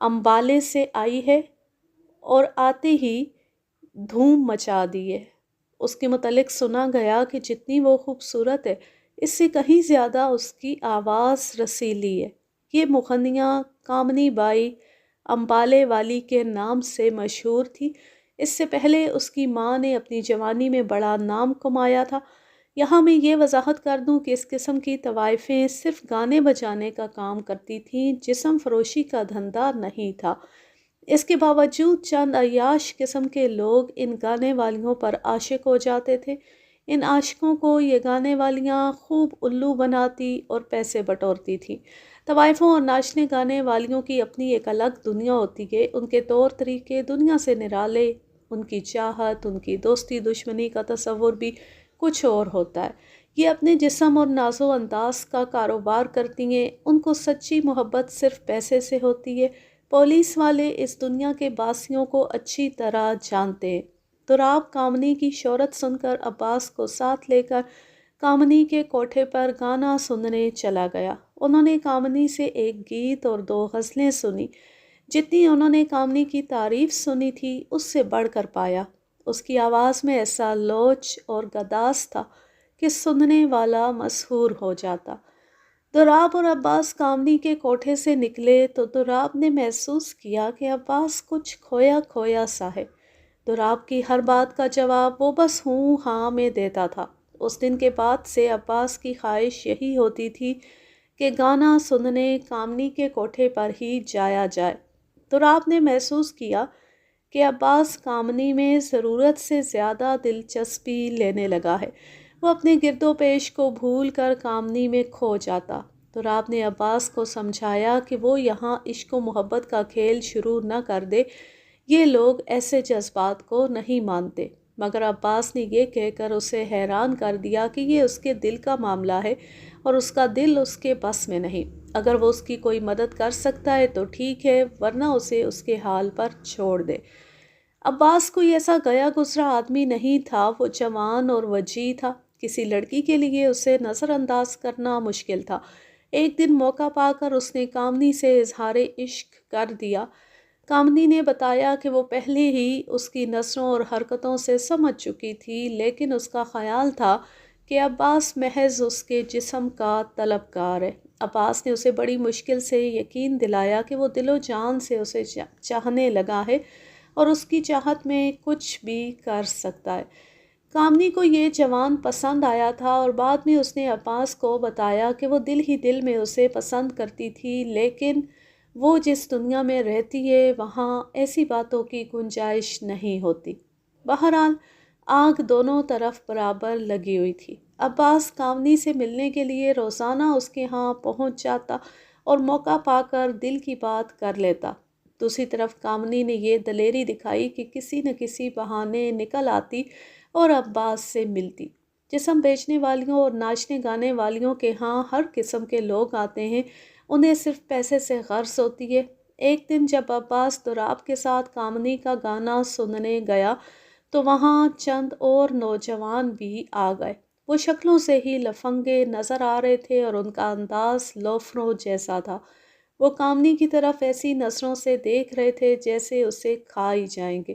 امبالے سے آئی ہے اور آتے ہی دھوم مچا دی ہے۔ اس کے متعلق سنا گیا کہ جتنی وہ خوبصورت ہے اس سے کہیں زیادہ اس کی آواز رسیلی ہے۔ یہ مغنیہ کامنی بائی امبالے والی کے نام سے مشہور تھی۔ اس سے پہلے اس کی ماں نے اپنی جوانی میں بڑا نام کمایا تھا۔ یہاں میں یہ وضاحت کر دوں کہ اس قسم کی طوائفیں صرف گانے بجانے کا کام کرتی تھیں، جسم فروشی کا دھندا نہیں تھا۔ اس کے باوجود چند عیاش قسم کے لوگ ان گانے والیوں پر عاشق ہو جاتے تھے۔ ان عاشقوں کو یہ گانے والیاں خوب الو بناتی اور پیسے بٹورتی تھیں۔ طوائفوں اور ناچنے گانے والیوں کی اپنی ایک الگ دنیا ہوتی ہے۔ ان کے طور طریقے دنیا سے نرالے، ان کی چاہت، ان کی دوستی دشمنی کا تصور بھی کچھ اور ہوتا ہے۔ یہ اپنے جسم اور ناز و انداز کا کاروبار کرتی ہیں۔ ان کو سچی محبت صرف پیسے سے ہوتی ہے۔ پولیس والے اس دنیا کے باسیوں کو اچھی طرح جانتے ہیں۔ تراب کامنی کی شہرت سن کر عباس کو ساتھ لے کر کامنی کے کوٹھے پر گانا سننے چلا گیا۔ انہوں نے کامنی سے ایک گیت اور 2 غزلیں سنی۔ جتنی انہوں نے کامنی کی تعریف سنی تھی اس سے بڑھ کر پایا۔ اس کی آواز میں ایسا لوچ اور گداز تھا کہ سننے والا مسحور ہو جاتا۔ تراب اور عباس کامنی کے کوٹھے سے نکلے تو تراب نے محسوس کیا کہ عباس کچھ کھویا کھویا سا ہے۔ تراب کی ہر بات کا جواب وہ بس ہوں ہاں میں دیتا تھا۔ اس دن کے بعد سے عباس کی خواہش یہی ہوتی تھی کہ گانا سننے کامنی کے کوٹھے پر ہی جایا جائے۔ تراب نے محسوس کیا کہ عباس کامنی میں ضرورت سے زیادہ دلچسپی لینے لگا ہے۔ وہ اپنے گرد و پیش کو بھول کر کامنی میں کھو جاتا۔ تراب نے عباس کو سمجھایا کہ وہ یہاں عشق و محبت کا کھیل شروع نہ کر دے، یہ لوگ ایسے جذبات کو نہیں مانتے۔ مگر عباس نے یہ کہہ کر اسے حیران کر دیا کہ یہ اس کے دل کا معاملہ ہے اور اس کا دل اس کے بس میں نہیں۔ اگر وہ اس کی کوئی مدد کر سکتا ہے تو ٹھیک ہے، ورنہ اسے اس کے حال پر چھوڑ دے۔ عباس کوئی ایسا گیا گزرا آدمی نہیں تھا، وہ جوان اور وجیح تھا۔ کسی لڑکی کے لیے اسے نظر انداز کرنا مشکل تھا۔ ایک دن موقع پا کر اس نے کامنی سے اظہار عشق کر دیا۔ کامنی نے بتایا کہ وہ پہلے ہی اس کی نظروں اور حرکتوں سے سمجھ چکی تھی، لیکن اس کا خیال تھا کہ عباس محض اس کے جسم کا طلبگار ہے۔ عباس نے اسے بڑی مشکل سے یقین دلایا کہ وہ دل و جان سے اسے چاہنے لگا ہے اور اس کی چاہت میں کچھ بھی کر سکتا ہے۔ کامنی کو یہ جوان پسند آیا تھا اور بعد میں اس نے عباس کو بتایا کہ وہ دل ہی دل میں اسے پسند کرتی تھی، لیکن وہ جس دنیا میں رہتی ہے وہاں ایسی باتوں کی گنجائش نہیں ہوتی۔ بہرحال آگ دونوں طرف برابر لگی ہوئی تھی۔ عباس کامنی سے ملنے کے لیے روزانہ اس کے ہاں پہنچ جاتا اور موقع پا کر دل کی بات کر لیتا۔ دوسری طرف کامنی نے یہ دلیری دکھائی کہ کسی نہ کسی بہانے نکل آتی اور عباس سے ملتی۔ جسم بیچنے والیوں اور ناچنے گانے والیوں کے ہاں ہر قسم کے لوگ آتے ہیں، انہیں صرف پیسے سے غرض ہوتی ہے۔ ایک دن جب عباس تراب کے ساتھ کامنی کا گانا سننے گیا تو وہاں چند اور نوجوان بھی آ گئے۔ وہ شکلوں سے ہی لفنگے نظر آ رہے تھے اور ان کا انداز لوفروں جیسا تھا۔ وہ کامنی کی طرف ایسی نظروں سے دیکھ رہے تھے جیسے اسے کھا ہی جائیں گے۔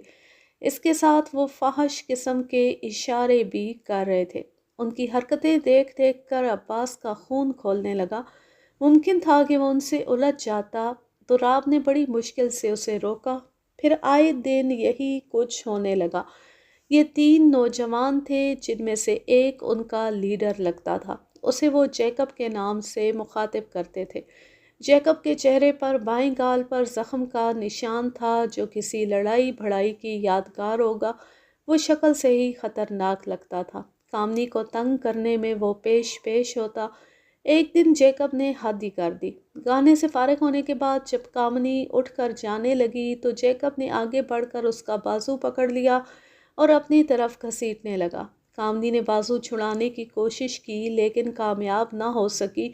اس کے ساتھ وہ فحش قسم کے اشارے بھی کر رہے تھے۔ ان کی حرکتیں دیکھ دیکھ کر عباس کا خون کھولنے لگا۔ ممکن تھا کہ وہ ان سے الجھ جاتا۔ تراب نے بڑی مشکل سے اسے روکا۔ پھر آئے دن یہی کچھ ہونے لگا۔ یہ 3 نوجوان تھے جن میں سے ایک ان کا لیڈر لگتا تھا۔ اسے وہ جیکب کے نام سے مخاطب کرتے تھے۔ جیکب کے چہرے پر بائیں گال پر زخم کا نشان تھا جو کسی لڑائی بھڑائی کی یادگار ہوگا۔ وہ شکل سے ہی خطرناک لگتا تھا۔ کامنی کو تنگ کرنے میں وہ پیش ہوتا۔ ایک دن جیکب نے حد ہی کر دی۔ گانے سے فارغ ہونے کے بعد جب کامنی اٹھ کر جانے لگی تو جیکب نے آگے بڑھ کر اس کا بازو پکڑ لیا اور اپنی طرف گھسیٹنے لگا۔ کامنی نے بازو چھڑانے کی کوشش کی لیکن کامیاب نہ ہو سکی۔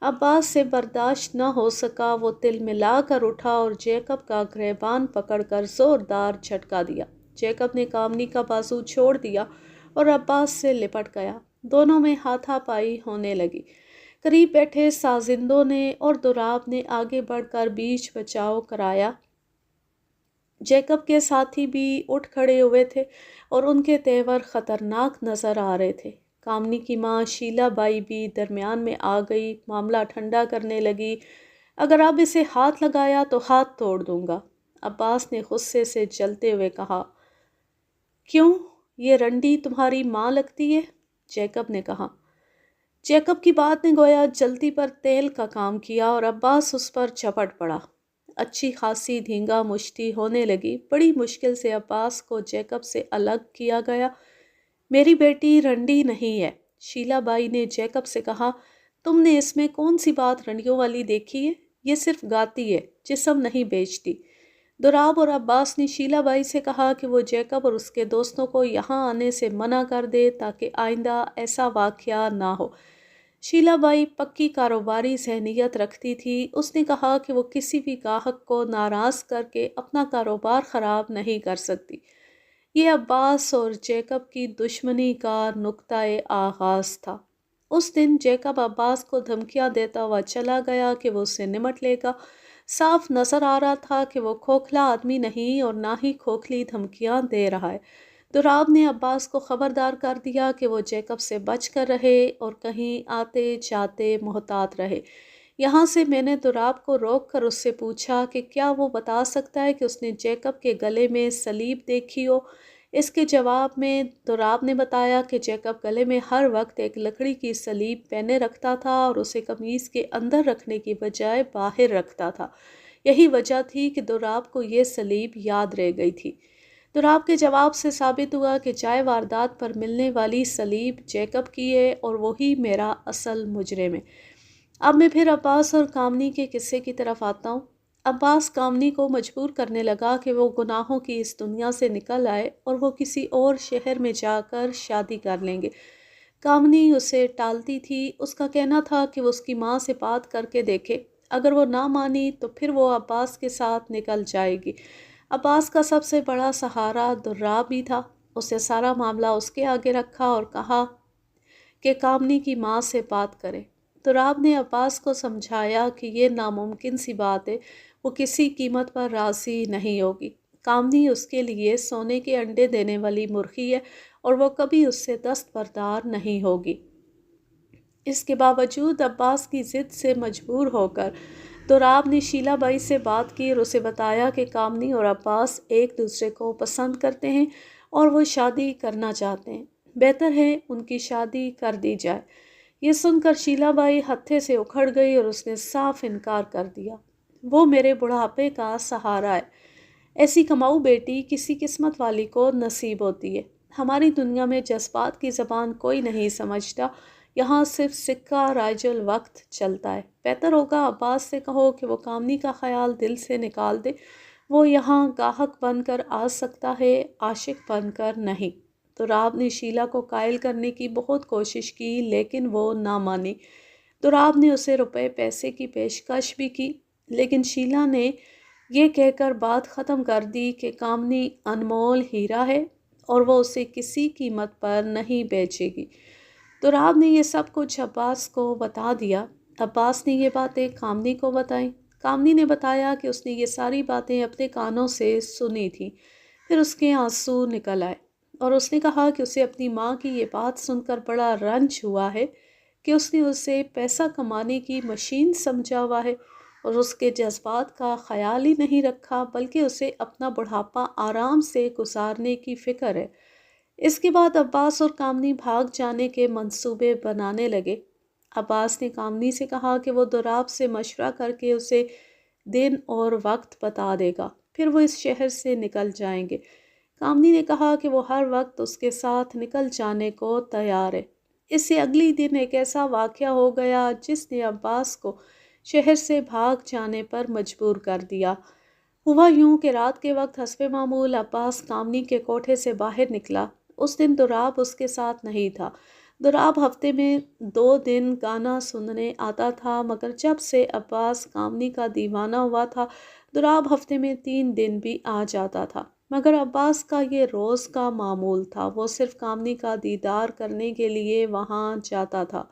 عباس سے برداشت نہ ہو سکا، وہ تل ملا کر اٹھا اور جیکب کا گریبان پکڑ کر زوردار جھٹکا دیا۔ جیکب نے کامنی کا بازو چھوڑ دیا اور عباس سے لپٹ گیا۔ دونوں میں ہاتھا پائی ہونے لگی۔ قریب بیٹھے سازندوں نے اور دوراب نے آگے بڑھ کر بیچ بچاؤ کرایا۔ جیکب کے ساتھی بھی اٹھ کھڑے ہوئے تھے اور ان کے تیور خطرناک نظر آ رہے تھے۔ کامنی کی ماں شیلا بائی بھی درمیان میں آ گئی، معاملہ ٹھنڈا کرنے لگی۔ اگر اب اسے ہاتھ لگایا تو ہاتھ توڑ دوں گا، عباس نے غصے سے جلتے ہوئے کہا۔ کیوں، یہ رنڈی تمہاری ماں لگتی ہے؟ جیکب نے کہا۔ جیکب کی بات نے گویا جلتی پر تیل کا کام کیا اور عباس اس پر چپٹ پڑا۔ اچھی خاصی دھینگا مشتی ہونے لگی۔ بڑی مشکل سے عباس کو جیکب سے الگ کیا گیا۔ میری بیٹی رنڈی نہیں ہے، شیلا بائی نے جیکب سے کہا۔ تم نے اس میں کون سی بات رنڈیوں والی دیکھی ہے؟ یہ صرف گاتی ہے، جسم نہیں بیچتی۔ دوراب اور عباس نے شیلا بائی سے کہا کہ وہ جیکب اور اس کے دوستوں کو یہاں آنے سے منع کر دے تاکہ آئندہ ایسا واقعہ نہ ہو۔ شیلا بائی پکی کاروباری ذہنیت رکھتی تھی۔ اس نے کہا کہ وہ کسی بھی گاہک کو ناراض کر کے اپنا کاروبار خراب نہیں کر سکتی۔ یہ عباس اور جیکب کی دشمنی کا نقطۂ آغاز تھا۔ اس دن جیکب عباس کو دھمکیاں دیتا ہوا چلا گیا کہ وہ اسے نمٹ لے گا۔ صاف نظر آ رہا تھا کہ وہ کھوکھلا آدمی نہیں اور نہ ہی کھوکھلی دھمکیاں دے رہا ہے۔ دوراب نے عباس کو خبردار کر دیا کہ وہ جیکب سے بچ کر رہے اور کہیں آتے جاتے محتاط رہے۔ یہاں سے میں نے دوراب کو روک کر اس سے پوچھا کہ کیا وہ بتا سکتا ہے کہ اس نے جیکب کے گلے میں صلیب دیکھی ہو؟ اس کے جواب میں دوراب نے بتایا کہ جیکب گلے میں ہر وقت ایک لکڑی کی صلیب پہنے رکھتا تھا اور اسے قمیص کے اندر رکھنے کی بجائے باہر رکھتا تھا۔ یہی وجہ تھی کہ دوراب کو یہ صلیب یاد رہ گئی تھی۔ دوراب کے جواب سے ثابت ہوا کہ جائے واردات پر ملنے والی صلیب جیکب کی ہے اور وہی میرا اصل مجرم ہے۔ اب میں پھر عباس اور کامنی کے قصے کی طرف آتا ہوں۔ عباس کامنی کو مجبور کرنے لگا کہ وہ گناہوں کی اس دنیا سے نکل آئے اور وہ کسی اور شہر میں جا کر شادی کر لیں گے۔ کامنی اسے ٹالتی تھی۔ اس کا کہنا تھا کہ وہ اس کی ماں سے بات کر کے دیکھے، اگر وہ نہ مانی تو پھر وہ عباس کے ساتھ نکل جائے گی۔ عباس کا سب سے بڑا سہارا دوراب ہی تھا۔ اسے سارا معاملہ اس کے آگے رکھا اور کہا کہ کامنی کی ماں سے بات کرے۔ دوراب نے عباس کو سمجھایا کہ یہ ناممکن سی بات ہے، وہ کسی قیمت پر راضی نہیں ہوگی۔ کامنی اس کے لیے سونے کے انڈے دینے والی مرغی ہے اور وہ کبھی اس سے دستبردار نہیں ہوگی۔ اس کے باوجود عباس کی ضد سے مجبور ہو کر دوراب نے شیلا بائی سے بات کی اور اسے بتایا کہ کامنی اور عباس ایک دوسرے کو پسند کرتے ہیں اور وہ شادی کرنا چاہتے ہیں۔ بہتر ہے ان کی شادی کر دی جائے۔ یہ سن کر شیلا بائی ہتھے سے اکھڑ گئی اور اس نے صاف انکار کر دیا۔ وہ میرے بڑھاپے کا سہارا ہے۔ ایسی کماؤ بیٹی کسی قسمت والی کو نصیب ہوتی ہے۔ ہماری دنیا میں جذبات کی زبان کوئی نہیں سمجھتا، یہاں صرف سکہ رائج الوقت چلتا ہے۔ بہتر ہوگا عباس سے کہو کہ وہ کامنی کا خیال دل سے نکال دے۔ وہ یہاں گاہک بن کر آ سکتا ہے، عاشق بن کر نہیں۔ دوراب نے شیلا کو قائل کرنے کی بہت کوشش کی لیکن وہ نہ مانی۔ دوراب نے اسے روپے پیسے کی پیشکش بھی کی لیکن شیلا نے یہ کہہ کر بات ختم کر دی کہ کامنی انمول ہیرا ہے اور وہ اسے کسی قیمت پر نہیں بیچے گی۔ دوراب نے یہ سب کچھ عباس کو بتا دیا۔ عباس نے یہ باتیں کامنی کو بتائیں۔ کامنی نے بتایا کہ اس نے یہ ساری باتیں اپنے کانوں سے سنی تھیں۔ پھر اس کے آنسو نکل آئے اور اس نے کہا کہ اسے اپنی ماں کی یہ بات سن کر بڑا رنج ہوا ہے کہ اس نے اسے پیسہ کمانے کی مشین سمجھا ہوا ہے اور اس کے جذبات کا خیال ہی نہیں رکھا، بلکہ اسے اپنا بڑھاپا آرام سے گزارنے کی فکر ہے۔ اس کے بعد عباس اور کامنی بھاگ جانے کے منصوبے بنانے لگے۔ عباس نے کامنی سے کہا کہ وہ دوراب سے مشورہ کر کے اسے دن اور وقت بتا دے گا، پھر وہ اس شہر سے نکل جائیں گے۔ کامنی نے کہا کہ وہ ہر وقت اس کے ساتھ نکل جانے کو تیار ہے۔ اس سے اگلی دن ایک ایسا واقعہ ہو گیا جس نے عباس کو شہر سے بھاگ جانے پر مجبور کر دیا۔ ہوا یوں کہ رات کے وقت حسب معمول عباس کامنی کے کوٹھے سے باہر نکلا۔ اس دن دوراب اس کے ساتھ نہیں تھا۔ دوراب ہفتے میں 2 دن گانا سننے آتا تھا، مگر جب سے عباس کامنی کا دیوانہ ہوا تھا دوراب ہفتے میں 3 دن بھی آ جاتا تھا، مگر عباس کا یہ روز کا معمول تھا۔ وہ صرف کامنی کا دیدار کرنے کے لیے وہاں جاتا تھا۔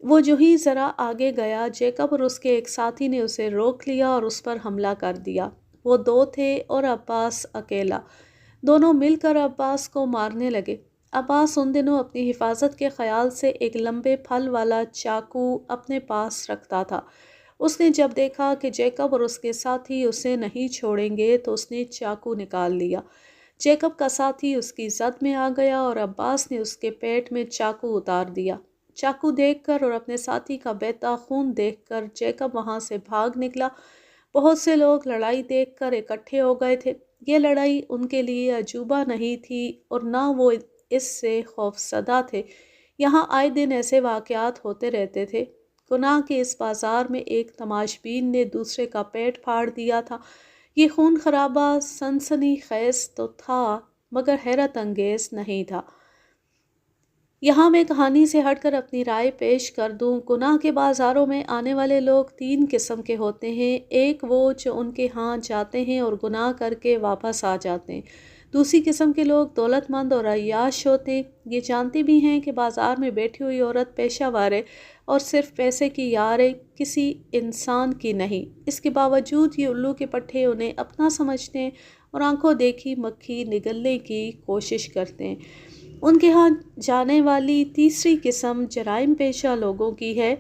وہ جو ہی ذرا آگے گیا، جیکب اور اس کے ایک ساتھی نے اسے روک لیا اور اس پر حملہ کر دیا۔ وہ دو تھے اور عباس اکیلا۔ دونوں مل کر عباس کو مارنے لگے۔ عباس ان دنوں اپنی حفاظت کے خیال سے ایک لمبے پھل والا چاقو اپنے پاس رکھتا تھا۔ اس نے جب دیکھا کہ جیکب اور اس کے ساتھی اسے نہیں چھوڑیں گے تو اس نے چاقو نکال لیا۔ جیکب کا ساتھی اس کی زد میں آ گیا اور عباس نے اس کے پیٹ میں چاقو اتار دیا۔ چاقو دیکھ کر اور اپنے ساتھی کا بہتا خون دیکھ کر جیکب وہاں سے بھاگ نکلا۔ بہت سے لوگ لڑائی دیکھ کر اکٹھے ہو گئے تھے۔ یہ لڑائی ان کے لیے عجوبہ نہیں تھی اور نہ وہ اس سے خوفزدہ تھے۔ یہاں آئے دن ایسے واقعات ہوتے رہتے تھے۔ گناہ کے اس بازار میں ایک تماش بین نے دوسرے کا پیٹ پھاڑ دیا تھا۔ یہ خون خرابہ سنسنی خیز تو تھا مگر حیرت انگیز نہیں تھا۔ یہاں میں کہانی سے ہٹ کر اپنی رائے پیش کر دوں۔ گناہ کے بازاروں میں آنے والے لوگ تین قسم کے ہوتے ہیں۔ ایک وہ جو ان کے ہاں جاتے ہیں اور گناہ کر کے واپس آ جاتے ہیں۔ دوسری قسم کے لوگ دولت مند اور عیاش ہوتے ہیں۔ یہ جانتے بھی ہیں کہ بازار میں بیٹھی ہوئی عورت پیشہ ور ہے اور صرف پیسے کی یار ہے، کسی انسان کی نہیں۔ اس کے باوجود یہ الو کے پٹھے انہیں اپنا سمجھتے ہیں اور آنکھوں دیکھی مکھی نگلنے کی کوشش کرتے ہیں۔ ان کے ہاں جانے والی تیسری قسم جرائم پیشہ لوگوں کی ہے۔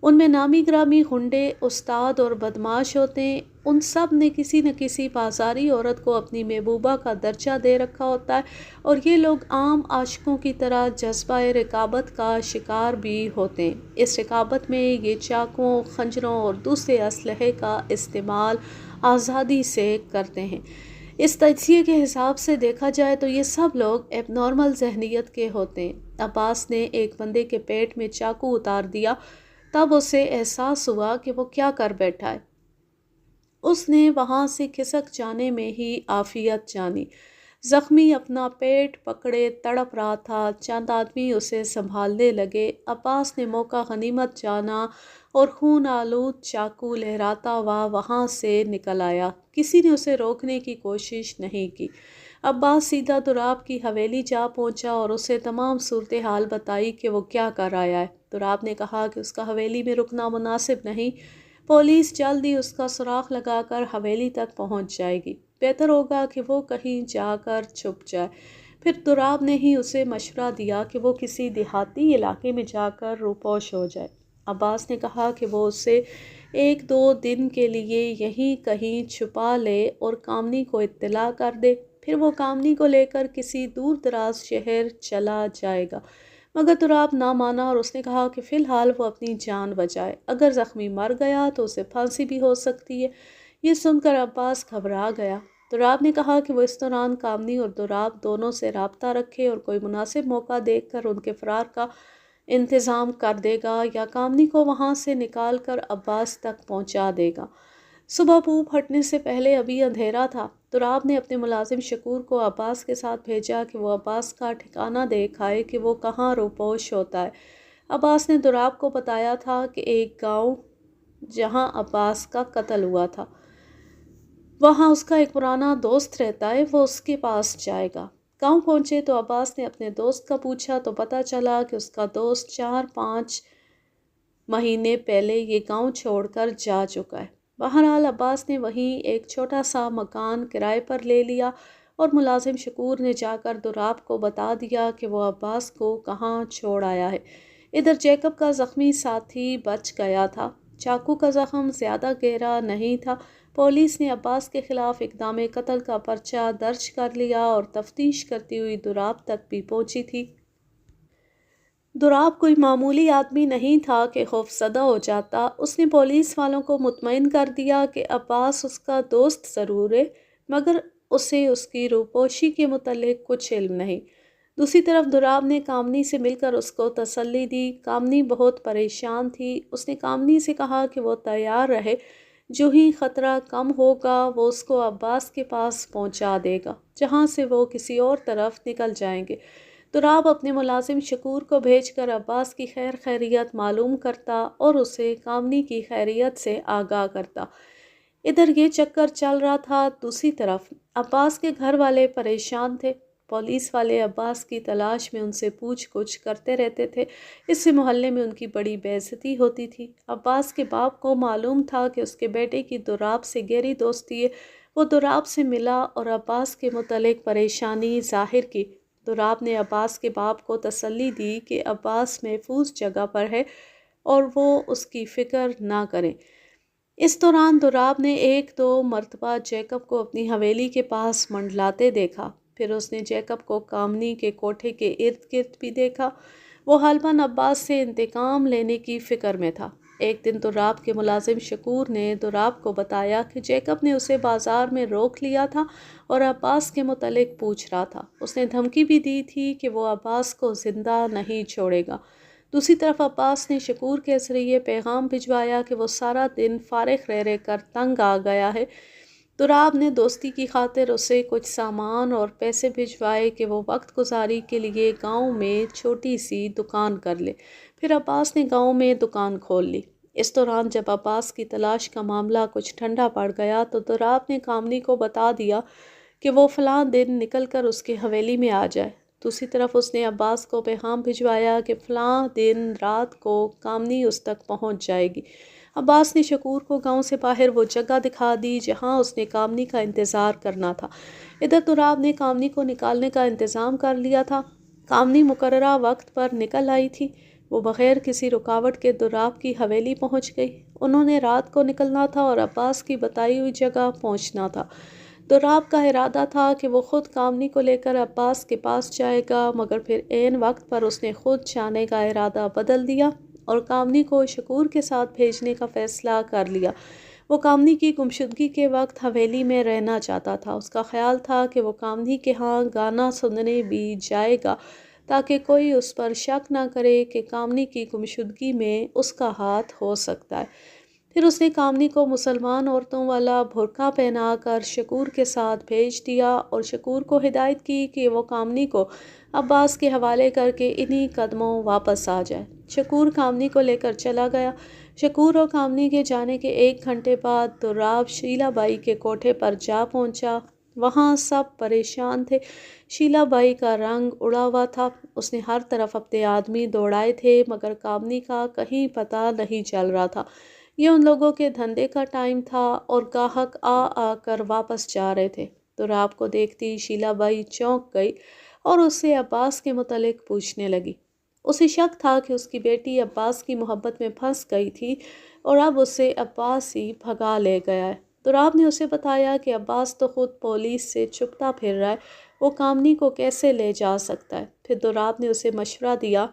ان میں نامی گرامی غنڈے، استاد اور بدماش ہوتے ہیں۔ ان سب نے کسی نہ کسی بازاری عورت کو اپنی محبوبہ کا درجہ دے رکھا ہوتا ہے اور یہ لوگ عام عاشقوں کی طرح جذبہ رقابت کا شکار بھی ہوتے ہیں۔ اس رقابت میں یہ چاقوؤں، خنجروں اور دوسرے اسلحے کا استعمال آزادی سے کرتے ہیں۔ اس تجزیے کے حساب سے دیکھا جائے تو یہ سب لوگ ایب نارمل ذہنیت کے ہوتے ہیں۔ عباس نے ایک بندے کے پیٹ میں چاقو اتار دیا، تب اسے احساس ہوا کہ وہ کیا کر بیٹھا ہے۔ اس نے وہاں سے کھسک جانے میں ہی عافیت جانی۔ زخمی اپنا پیٹ پکڑے تڑپ رہا تھا۔ چند آدمی اسے سنبھالنے لگے۔ عباس نے موقع غنیمت جانا اور خون آلود چاقو لہراتا ہوا وہاں سے نکل آیا۔ کسی نے اسے روکنے کی کوشش نہیں کی۔ عباس سیدھا دوراب کی حویلی جا پہنچا اور اسے تمام صورتحال بتائی کہ وہ کیا کر آیا ہے۔ دوراب نے کہا کہ اس کا حویلی میں رکنا مناسب نہیں۔ پولیس جلد ہی اس کا سراغ لگا کر حویلی تک پہنچ جائے گی۔ بہتر ہوگا کہ وہ کہیں جا کر چھپ جائے۔ پھر دوراب نے ہی اسے مشورہ دیا کہ وہ کسی دیہاتی علاقے میں جا کر روپوش ہو جائے۔ عباس نے کہا کہ وہ اسے 1-2 دن کے لیے یہیں کہیں چھپا لے اور کامنی کو اطلاع کر دے۔ پھر وہ کامنی کو لے کر کسی دور دراز شہر چلا جائے گا۔ مگر دوراب نہ مانا اور اس نے کہا کہ فی الحال وہ اپنی جان بچائے۔ اگر زخمی مر گیا تو اسے پھانسی بھی ہو سکتی ہے۔ یہ سن کر عباس گھبرا گیا۔ دوراب نے کہا کہ وہ اس دوران کامنی اور دوراب دونوں سے رابطہ رکھے اور کوئی مناسب موقع دیکھ کر ان کے فرار کا انتظام کر دے گا یا کامنی کو وہاں سے نکال کر عباس تک پہنچا دے گا۔ صبح پھوپ پھٹنے سے پہلے ابھی اندھیرا تھا۔ دوراب نے اپنے ملازم شکور کو عباس کے ساتھ بھیجا کہ وہ عباس کا ٹھکانہ دیکھ آئے کہ وہ کہاں روپوش ہوتا ہے۔ عباس نے دوراب کو بتایا تھا کہ ایک گاؤں جہاں عباس کا قتل ہوا تھا، وہاں اس کا ایک پرانا دوست رہتا ہے، وہ اس کے پاس جائے گا۔ گاؤں پہنچے تو عباس نے اپنے دوست کا پوچھا تو پتہ چلا کہ اس کا دوست 4-5 مہینے پہلے یہ گاؤں چھوڑ کر جا چکا ہے۔ بہرحال عباس نے وہیں ایک چھوٹا سا مکان کرائے پر لے لیا اور ملازم شکور نے جا کر دوراب کو بتا دیا کہ وہ عباس کو کہاں چھوڑ آیا ہے۔ ادھر جیکب کا زخمی ساتھی بچ گیا تھا۔ چاقو کا زخم زیادہ گہرا نہیں تھا۔ پولیس نے عباس کے خلاف اقدام قتل کا پرچہ درج کر لیا اور تفتیش کرتی ہوئی دوراب تک بھی پہنچی تھی۔ دوراب کوئی معمولی آدمی نہیں تھا کہ خوفزدہ ہو جاتا۔ اس نے پولیس والوں کو مطمئن کر دیا کہ عباس اس کا دوست ضرور ہے مگر اسے اس کی روپوشی کے متعلق کچھ علم نہیں۔ دوسری طرف دوراب نے کامنی سے مل کر اس کو تسلی دی۔ کامنی بہت پریشان تھی۔ اس نے کامنی سے کہا کہ وہ تیار رہے، جو ہی خطرہ کم ہوگا وہ اس کو عباس کے پاس پہنچا دے گا، جہاں سے وہ کسی اور طرف نکل جائیں گے۔ دوراب اپنے ملازم شکور کو بھیج کر عباس کی خیر خیریت معلوم کرتا اور اسے کامنی کی خیریت سے آگاہ کرتا۔ ادھر یہ چکر چل رہا تھا۔ دوسری طرف عباس کے گھر والے پریشان تھے۔ پولیس والے عباس کی تلاش میں ان سے پوچھ گچھ کرتے رہتے تھے۔ اس سے محلے میں ان کی بڑی بے عزتی ہوتی تھی۔ عباس کے باپ کو معلوم تھا کہ اس کے بیٹے کی دوراب سے گہری دوستی ہے۔ وہ دوراب سے ملا اور عباس کے متعلق پریشانی ظاہر کی۔ دوراب نے عباس کے باپ کو تسلی دی کہ عباس محفوظ جگہ پر ہے اور وہ اس کی فکر نہ کریں۔ اس دوران دوراب نے ایک دو مرتبہ جیکب کو اپنی حویلی کے پاس منڈلاتے دیکھا۔ پھر اس نے جیکب کو کامنی کے کوٹھے کے ارد گرد بھی دیکھا۔ وہ غالباً عباس سے انتقام لینے کی فکر میں تھا۔ ایک دن دوراب کے ملازم شکور نے دوراب کو بتایا کہ جیکب نے اسے بازار میں روک لیا تھا اور عباس کے متعلق پوچھ رہا تھا۔ اس نے دھمکی بھی دی تھی کہ وہ عباس کو زندہ نہیں چھوڑے گا۔ دوسری طرف عباس نے شکور کے ذریعے پیغام بھجوایا کہ وہ سارا دن فارغ رہ کر تنگ آ گیا ہے۔ دوراب نے دوستی کی خاطر اسے کچھ سامان اور پیسے بھجوائے کہ وہ وقت گزاری کے لیے گاؤں میں چھوٹی سی دکان کر لے۔ پھر عباس نے گاؤں میں دکان کھول لی۔ اس دوران جب عباس کی تلاش کا معاملہ کچھ ٹھنڈا پڑ گیا تو دوراب نے کامنی کو بتا دیا کہ وہ فلاں دن نکل کر اس کی حویلی میں آ جائے۔ دوسری طرف اس نے عباس کو پیغام بھجوایا کہ فلاں دن رات کو کامنی اس تک پہنچ جائے گی۔ عباس نے شکور کو گاؤں سے باہر وہ جگہ دکھا دی جہاں اس نے کامنی کا انتظار کرنا تھا۔ ادھر دوراب نے کامنی کو نکالنے کا انتظام کر لیا تھا۔ کامنی مقررہ وقت پر نکل آئی تھی۔ وہ بغیر کسی رکاوٹ کے دوراب کی حویلی پہنچ گئی۔ انہوں نے رات کو نکلنا تھا اور عباس کی بتائی ہوئی جگہ پہنچنا تھا۔ دوراب کا ارادہ تھا کہ وہ خود کامنی کو لے کر عباس کے پاس جائے گا، مگر پھر عین وقت پر اس نے خود جانے کا ارادہ بدل دیا اور کامنی کو شکور کے ساتھ بھیجنے کا فیصلہ کر لیا۔ وہ کامنی کی گمشدگی کے وقت حویلی میں رہنا چاہتا تھا۔ اس کا خیال تھا کہ وہ کامنی کے ہاں گانا سننے بھی جائے گا تاکہ کوئی اس پر شک نہ کرے کہ کامنی کی گمشدگی میں اس کا ہاتھ ہو سکتا ہے۔ پھر اس نے کامنی کو مسلمان عورتوں والا برقع پہنا کر شکور کے ساتھ بھیج دیا اور شکور کو ہدایت کی کہ وہ کامنی کو عباس کے حوالے کر کے انہی قدموں واپس آ جائے۔ شکور کامنی کو لے کر چلا گیا۔ شکور اور کامنی کے جانے کے 1 گھنٹے بعد دوراب شیلا بائی کے کوٹھے پر جا پہنچا۔ وہاں سب پریشان تھے۔ شیلا بائی کا رنگ اڑا ہوا تھا۔ اس نے ہر طرف اپنے آدمی دوڑائے تھے مگر کامنی کا کہیں پتہ نہیں چل رہا تھا۔ یہ ان لوگوں کے دھندے کا ٹائم تھا اور گاہک آ کر واپس جا رہے تھے۔ دوراب کو دیکھتی شیلا بائی چونک گئی اور اس سے عباس کے متعلق پوچھنے لگی۔ اسے شک تھا کہ اس کی بیٹی عباس کی محبت میں پھنس گئی تھی اور اب اسے عباس ہی بھگا لے گیا ہے۔ دوراب نے اسے بتایا کہ عباس تو خود پولیس سے چھپتا پھر رہا ہے، وہ کامنی کو کیسے لے جا سکتا ہے۔ پھر دوراب نے اسے مشورہ دیا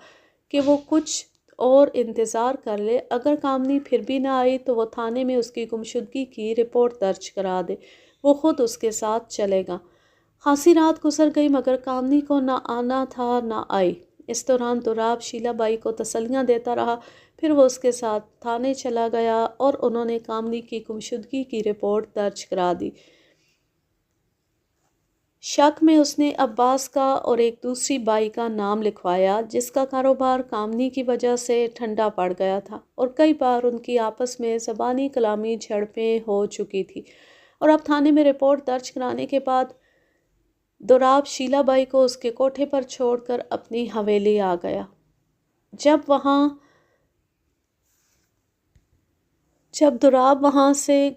کہ وہ کچھ اور انتظار کر لے، اگر کامنی پھر بھی نہ آئی تو وہ تھانے میں اس کی گمشدگی کی رپورٹ درج کرا دے، وہ خود اس کے ساتھ چلے گا۔ خاصی رات گزر گئی مگر کامنی کو نہ آنا تھا نہ آئی۔ اس دوران دوراب شیلا بائی کو تسلیاں دیتا رہا۔ پھر وہ اس کے ساتھ تھانے چلا گیا اور انہوں نے کامنی کی گمشدگی کی رپورٹ درج کرا دی۔ شک میں اس نے عباس کا اور ایک دوسری بائی کا نام لکھوایا جس کا کاروبار کامنی کی وجہ سے ٹھنڈا پڑ گیا تھا اور کئی بار ان کی آپس میں زبانی کلامی جھڑپیں ہو چکی تھی، اور اب تھانے میں رپورٹ درج کرانے کے بعد دوراب شیلا بائی کو اس کے کوٹھے پر چھوڑ کر اپنی حویلی آ گیا۔ جب دوراب وہاں سے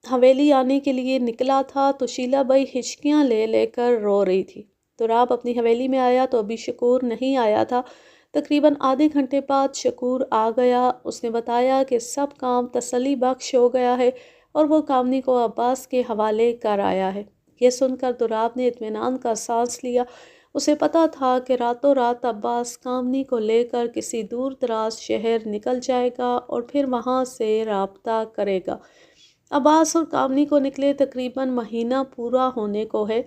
حویلی آنے کے لیے نکلا تھا تو شیلا بائی ہچکیاں لے لے کر رو رہی تھی۔ دوراب اپنی حویلی میں آیا تو ابھی شکور نہیں آیا تھا۔ تقریباً آدھے گھنٹے بعد شکور آ گیا۔ اس نے بتایا کہ سب کام تسلی بخش ہو گیا ہے اور وہ کامنی کو عباس کے حوالے کر آیا ہے۔ یہ سن کر دوراب نے اطمینان کا سانس لیا۔ اسے پتہ تھا کہ راتوں رات عباس کامنی کو لے کر کسی دور دراز شہر نکل جائے گا اور پھر وہاں سے رابطہ کرے گا۔ عباس اور کامنی کو نکلے تقریباً مہینہ پورا ہونے کو ہے۔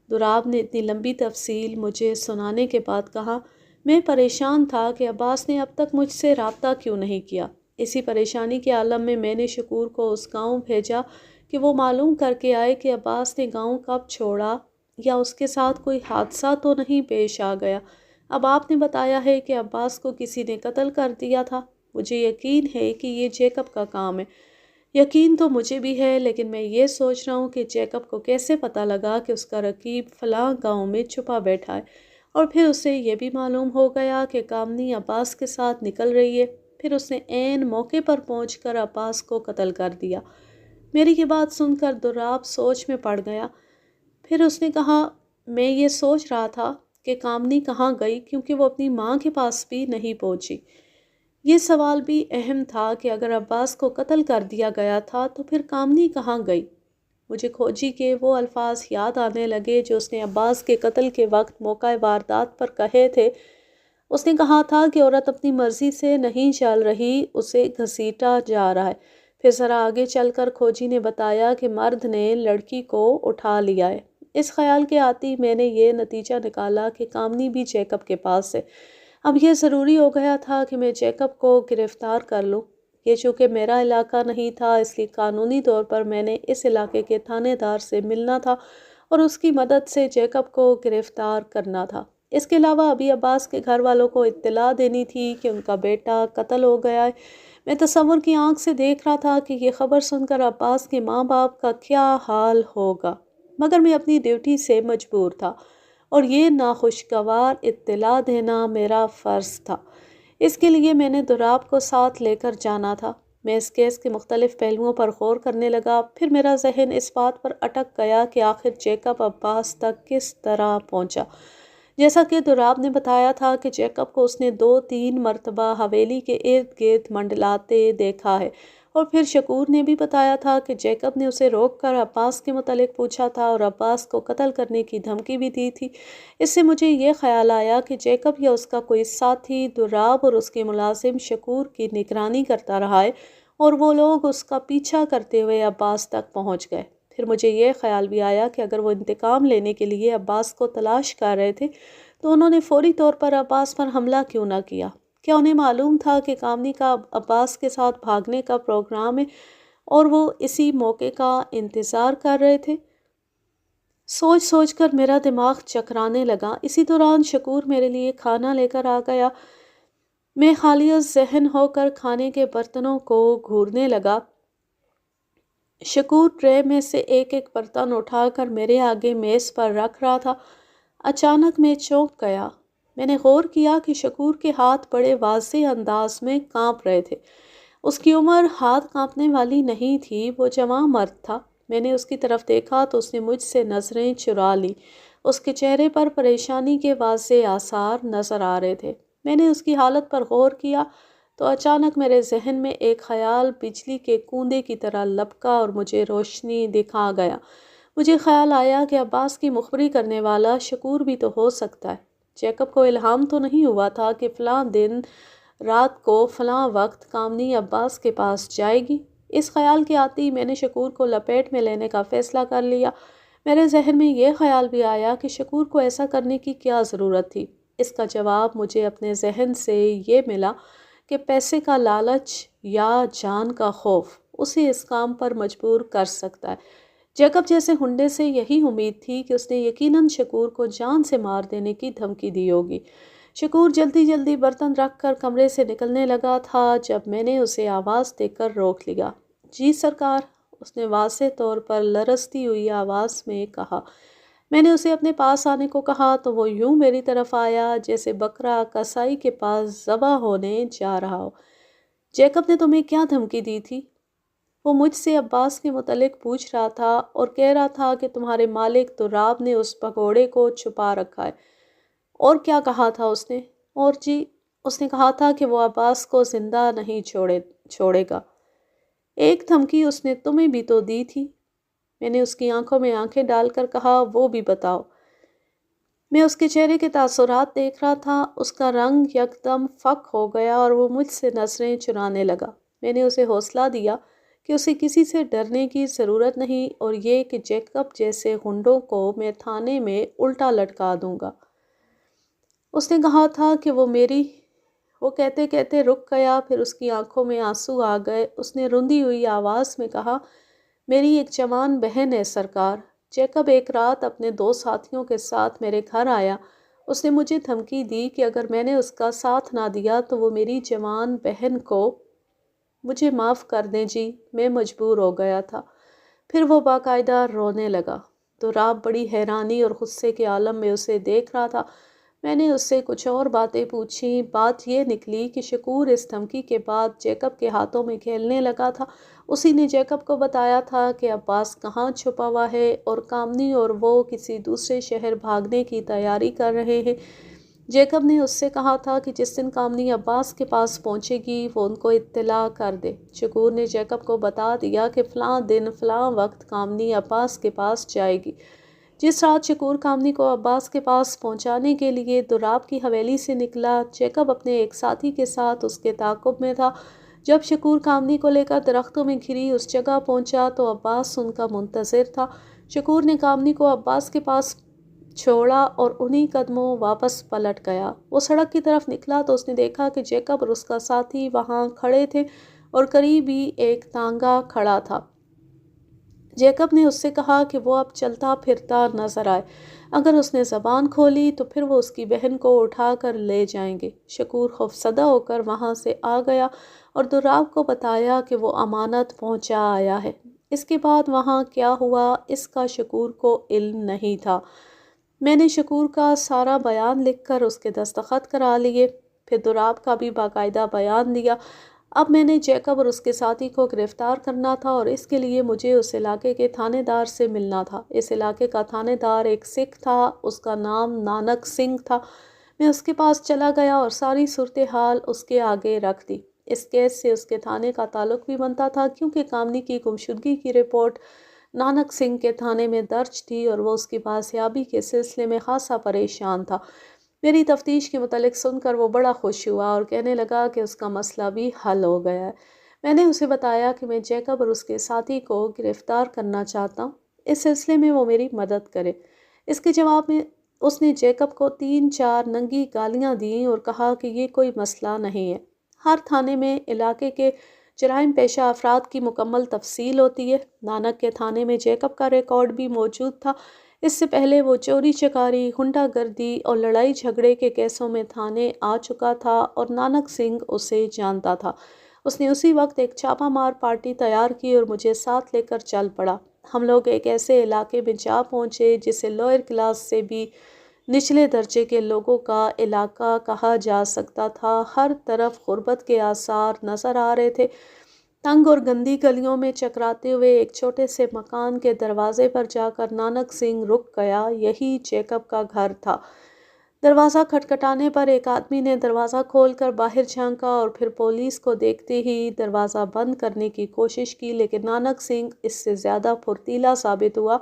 دوراب نے اتنی لمبی تفصیل مجھے سنانے کے بعد کہا، میں پریشان تھا کہ عباس نے اب تک مجھ سے رابطہ کیوں نہیں کیا۔ اسی پریشانی کے عالم میں نے شکور کو اس گاؤں بھیجا کہ وہ معلوم کر کے آئے کہ عباس نے گاؤں کب چھوڑا یا اس کے ساتھ کوئی حادثہ تو نہیں پیش آ گیا۔ اب آپ نے بتایا ہے کہ عباس کو کسی نے قتل کر دیا تھا۔ مجھے یقین ہے کہ یہ جیکب کا کام ہے۔ یقین تو مجھے بھی ہے، لیکن میں یہ سوچ رہا ہوں کہ جیکب کو کیسے پتہ لگا کہ اس کا رقیب فلاں گاؤں میں چھپا بیٹھا ہے، اور پھر اسے یہ بھی معلوم ہو گیا کہ کامنی عباس کے ساتھ نکل رہی ہے۔ پھر اس نے عین موقع پر پہنچ کر عباس کو قتل کر دیا۔ میری یہ بات سن کر دراب سوچ میں پڑ گیا۔ پھر اس نے کہا، میں یہ سوچ رہا تھا کہ کامنی کہاں گئی، کیونکہ وہ اپنی ماں کے پاس بھی نہیں پہنچی۔ یہ سوال بھی اہم تھا کہ اگر عباس کو قتل کر دیا گیا تھا تو پھر کامنی کہاں گئی؟ مجھے کھوجی کے وہ الفاظ یاد آنے لگے جو اس نے عباس کے قتل کے وقت موقع واردات پر کہے تھے۔ اس نے کہا تھا کہ عورت اپنی مرضی سے نہیں چل رہی، اسے گھسیٹا جا رہا ہے۔ پھر ذرا آگے چل کر کھوجی نے بتایا کہ مرد نے لڑکی کو اٹھا لیا ہے۔ اس خیال کے آتی میں نے یہ نتیجہ نکالا کہ کامنی بھی جیکب کے پاس ہے۔ اب یہ ضروری ہو گیا تھا کہ میں جیکب کو گرفتار کر لوں۔ یہ چونکہ میرا علاقہ نہیں تھا، اس لیے قانونی طور پر میں نے اس علاقے کے تھانے دار سے ملنا تھا اور اس کی مدد سے جیکب کو گرفتار کرنا تھا۔ اس کے علاوہ ابھی عباس کے گھر والوں کو اطلاع دینی تھی کہ ان کا بیٹا قتل ہو گیا ہے۔ میں تصور کی آنکھ سے دیکھ رہا تھا کہ یہ خبر سن کر عباس کے ماں باپ کا کیا حال ہوگا، مگر میں اپنی ڈیوٹی سے مجبور تھا اور یہ ناخوشگوار اطلاع دینا میرا فرض تھا۔ اس کے لیے میں نے دراب کو ساتھ لے کر جانا تھا۔ میں اس کیس کے مختلف پہلوؤں پر غور کرنے لگا۔ پھر میرا ذہن اس بات پر اٹک گیا کہ آخر جیکب عباس تک کس طرح پہنچا۔ جیسا کہ دراب نے بتایا تھا کہ جیکب کو اس نے 2-3 مرتبہ حویلی کے ارد گرد منڈلاتے دیکھا ہے، اور پھر شکور نے بھی بتایا تھا کہ جیکب نے اسے روک کر عباس کے متعلق پوچھا تھا اور عباس کو قتل کرنے کی دھمکی بھی دی تھی۔ اس سے مجھے یہ خیال آیا کہ جیکب یا اس کا کوئی ساتھی دراب اور اس کے ملازم شکور کی نگرانی کرتا رہا ہے، اور وہ لوگ اس کا پیچھا کرتے ہوئے عباس تک پہنچ گئے۔ پھر مجھے یہ خیال بھی آیا کہ اگر وہ انتقام لینے کے لیے عباس کو تلاش کر رہے تھے تو انہوں نے فوری طور پر عباس پر حملہ کیوں نہ کیا؟ کیا انہیں معلوم تھا کہ کامنی کا عباس کے ساتھ بھاگنے کا پروگرام ہے اور وہ اسی موقع کا انتظار کر رہے تھے؟ سوچ سوچ کر میرا دماغ چکرانے لگا۔ اسی دوران شکور میرے لیے کھانا لے کر آ گیا۔ میں خالی ذہن ہو کر کھانے کے برتنوں کو گھورنے لگا۔ شکور ٹرے میں سے ایک ایک برتن اٹھا کر میرے آگے میز پر رکھ رہا تھا۔ اچانک میں چونک گیا۔ میں نے غور کیا کہ شکور کے ہاتھ بڑے واضح انداز میں کانپ رہے تھے۔ اس کی عمر ہاتھ کانپنے والی نہیں تھی، وہ جوان مرد تھا۔ میں نے اس کی طرف دیکھا تو اس نے مجھ سے نظریں چرا لیں۔ اس کے چہرے پر پریشانی کے واضح آثار نظر آ رہے تھے۔ میں نے اس کی حالت پر غور کیا تو اچانک میرے ذہن میں ایک خیال بجلی کے کوندے کی طرح لپکا اور مجھے روشنی دکھا گیا۔ مجھے خیال آیا کہ عباس کی مخبری کرنے والا شکور بھی تو ہو سکتا ہے۔ جیکب کو الہام تو نہیں ہوا تھا کہ فلاں دن رات کو فلاں وقت کامنی عباس کے پاس جائے گی؟ اس خیال کے آتی میں نے شکور کو لپیٹ میں لینے کا فیصلہ کر لیا۔ میرے ذہن میں یہ خیال بھی آیا کہ شکور کو ایسا کرنے کی کیا ضرورت تھی؟ اس کا جواب مجھے اپنے ذہن سے یہ ملا کہ پیسے کا لالچ یا جان کا خوف اسے اس کام پر مجبور کر سکتا ہے۔ جیکب جیسے ہنڈے سے یہی امید تھی کہ اس نے یقیناً شکور کو جان سے مار دینے کی دھمکی دی ہوگی۔ شکور جلدی جلدی برتن رکھ کر کمرے سے نکلنے لگا تھا جب میں نے اسے آواز دے کر روک لیا۔ جی سرکار، اس نے واضح طور پر لرزتی ہوئی آواز میں کہا۔ میں نے اسے اپنے پاس آنے کو کہا تو وہ یوں میری طرف آیا جیسے بکرا کسائی کے پاس ذبح ہونے جا رہا ہو۔ جیکب نے تمہیں کیا دھمکی دی تھی؟ وہ مجھ سے عباس کے متعلق پوچھ رہا تھا اور کہہ رہا تھا کہ تمہارے مالک دراب نے اس بھگوڑے کو چھپا رکھا ہے۔ اور کیا کہا تھا اس نے؟ اور جی، اس نے کہا تھا کہ وہ عباس کو زندہ نہیں چھوڑے گا۔ ایک دھمکی اس نے تمہیں بھی تو دی تھی۔ میں نے اس کی آنکھوں میں آنکھیں ڈال کر کہا، وہ بھی بتاؤ۔ میں اس کے چہرے کے تاثرات دیکھ رہا تھا۔ اس کا رنگ یکدم فک ہو گیا اور وہ مجھ سے نظریں چرانے لگا۔ میں نے اسے حوصلہ دیا کہ اسے کسی سے ڈرنے کی ضرورت نہیں اور یہ کہ جیکب جیسے غنڈوں کو میں تھانے میں الٹا لٹکا دوں گا۔ اس نے کہا تھا کہ وہ کہتے کہتے رک گیا، پھر اس کی آنکھوں میں آنسو آ گئے۔ اس نے رندی ہوئی آواز میں کہا، میری ایک جوان بہن ہے سرکار۔ جیکب ایک رات اپنے 2 ساتھیوں کے ساتھ میرے گھر آیا۔ اس نے مجھے دھمکی دی کہ اگر میں نے اس کا ساتھ نہ دیا تو وہ میری جوان بہن کو مجھے معاف کر دیں جی، میں مجبور ہو گیا تھا۔ پھر وہ باقاعدہ رونے لگا۔ تو راب بڑی حیرانی اور غصے کے عالم میں اسے دیکھ رہا تھا۔ میں نے اس سے کچھ اور باتیں پوچھیں۔ بات یہ نکلی کہ شکور اس دھمکی کے بعد جیکب کے ہاتھوں میں کھیلنے لگا تھا۔ اسی نے جیکب کو بتایا تھا کہ عباس کہاں چھپا ہوا ہے اور کامنی اور وہ کسی دوسرے شہر بھاگنے کی تیاری کر رہے ہیں۔ جیکب نے اس سے کہا تھا کہ جس دن کامنی عباس کے پاس پہنچے گی وہ ان کو اطلاع کر دے۔ شکور نے جیکب کو بتا دیا کہ فلاں دن فلاں وقت کامنی عباس کے پاس جائے گی۔ جس رات شکور کامنی کو عباس کے پاس پہنچانے کے لیے دراب کی حویلی سے نکلا، جیکب اپنے ایک ساتھی کے ساتھ اس کے تعاقب میں تھا۔ جب شکور کامنی کو لے کر درختوں میں گھری اس جگہ پہنچا تو عباس ان کا منتظر تھا۔ شکور نے کامنی کو عباس کے پاس چھوڑا اور انہی قدموں واپس پلٹ گیا۔ وہ سڑک کی طرف نکلا تو اس نے دیکھا کہ جیکب اور اس کا ساتھی وہاں کھڑے تھے اور قریب ہی ایک تانگا کھڑا تھا۔ جیکب نے اس سے کہا کہ وہ اب چلتا پھرتا نظر آئے۔ اگر اس نے زبان کھولی تو پھر وہ اس کی بہن کو اٹھا کر لے جائیں گے۔ شکور خوفزدہ ہو کر وہاں سے آ گیا اور دراب کو بتایا کہ وہ امانت پہنچا آیا ہے۔ اس کے بعد وہاں کیا ہوا اس کا شکور کو علم نہیں تھا۔ میں نے شکور کا سارا بیان لکھ کر اس کے دستخط کرا لیے، پھر دراب کا بھی باقاعدہ بیان دیا۔ اب میں نے جیکب اور اس کے ساتھی کو گرفتار کرنا تھا اور اس کے لیے مجھے اس علاقے کے تھانے دار سے ملنا تھا۔ اس علاقے کا تھانے دار ایک سکھ تھا، اس کا نام نانک سنگھ تھا۔ میں اس کے پاس چلا گیا اور ساری صورتحال اس کے آگے رکھ دی۔ اس کیس سے اس کے تھانے کا تعلق بھی بنتا تھا کیونکہ کامنی کی گمشدگی کی رپورٹ نانک سنگھ کے تھانے میں درج تھی اور وہ اس کی بازیابی کے سلسلے میں خاصا پریشان تھا۔ میری تفتیش کے متعلق سن کر وہ بڑا خوش ہوا اور کہنے لگا کہ اس کا مسئلہ بھی حل ہو گیا ہے۔ میں نے اسے بتایا کہ میں جیکب اور اس کے ساتھی کو گرفتار کرنا چاہتا ہوں، اس سلسلے میں وہ میری مدد کرے۔ اس کے جواب میں اس نے جیکب کو 3-4 ننگی گالیاں دیں اور کہا کہ یہ کوئی مسئلہ نہیں ہے۔ ہر تھانے میں علاقے کے جرائم پیشہ افراد کی مکمل تفصیل ہوتی ہے۔ نانک کے تھانے میں جیکب کا ریکارڈ بھی موجود تھا۔ اس سے پہلے وہ چوری چکاری، ہنڈا گردی اور لڑائی جھگڑے کے کیسوں میں تھانے آ چکا تھا اور نانک سنگھ اسے جانتا تھا۔ اس نے اسی وقت ایک چھاپہ مار پارٹی تیار کی اور مجھے ساتھ لے کر چل پڑا۔ ہم لوگ ایک ایسے علاقے میں جا پہنچے جسے لوئر کلاس سے بھی نچلے درجے کے لوگوں کا علاقہ کہا جا سکتا تھا۔ ہر طرف غربت کے آثار نظر آ رہے تھے۔ تنگ اور گندی گلیوں میں چکراتے ہوئے ایک چھوٹے سے مکان کے دروازے پر جا کر نانک سنگھ رک گیا۔ یہی جیکب کا گھر تھا۔ دروازہ کھٹکھٹانے پر ایک آدمی نے دروازہ کھول کر باہر جھانکا اور پھر پولیس کو دیکھتے ہی دروازہ بند کرنے کی کوشش کی، لیکن نانک سنگھ اس سے زیادہ پھرتیلا ثابت ہوا۔